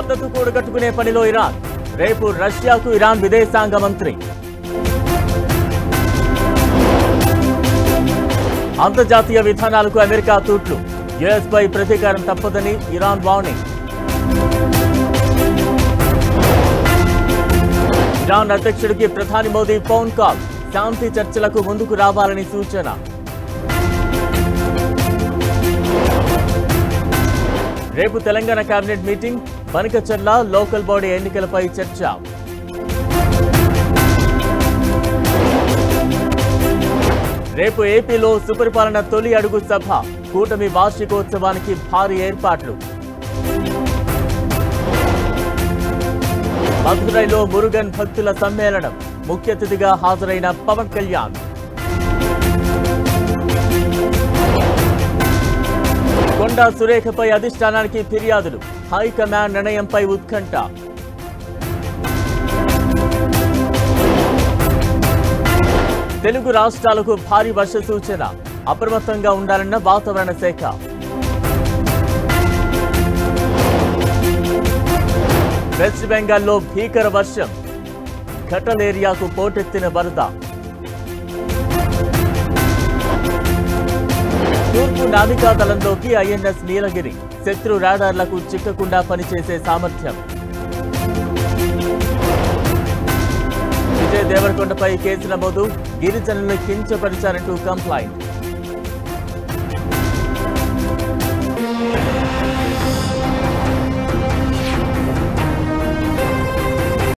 మద్దతు కూడగట్టుకునే పనిలో ఇరాన్. రేపు రష్యాకు ఇరాన్ విదేశాంగ మంత్రి. అంతర్జాతీయ విధానాలకు అమెరికా తూట్లు. యుఎస్ పై ప్రతీకారం తప్పదని ఇరాన్ వార్నింగ్. ఇరాన్ అధ్యక్షుడికి ప్రధాని మోదీ ఫోన్ కాల్. శాంతి చర్చలకు ముందుకు రావాలని సూచన. రేపు Telangana cabinet meeting. Banakacherla local body ఎన్నికలపై చర్చ. రేపు ఏపీలో సుపరిపాలన తొలి అడుగు సభ. కూటమి వార్షికోత్సవానికి భారీ ఏర్పాట్లు. మధురైలో మురుగన్ భక్తుల సమ్మేళనం. ముఖ్య అతిథిగా హాజరైన పవన్ కళ్యాణ్. కొండా సురేఖపై అధిష్టానానికి ఫిర్యాదులు. హైకమాండ్ నిర్ణయంపై ఉత్కంఠ. తెలుగు రాష్ట్రాలకు భారీ వర్ష సూచన. అప్రమత్తంగా ఉండాలన్న వాతావరణ శాఖ. వెస్ట్ బెంగాల్లో భీకర వర్షం. ఘటల్ ఏరియాకు పోటెత్తిన వరద. తూర్పు నావికా దళంలోకి ఐఎన్ఎస్ నీలగిరి. శత్రు రాడార్లకు చిక్కకుండా పనిచేసే సామర్థ్యం. విజయ్ దేవరకొండపై కేసు నమోదు. గిరిజనులను కించపరిచారంటూ కంప్లైంట్.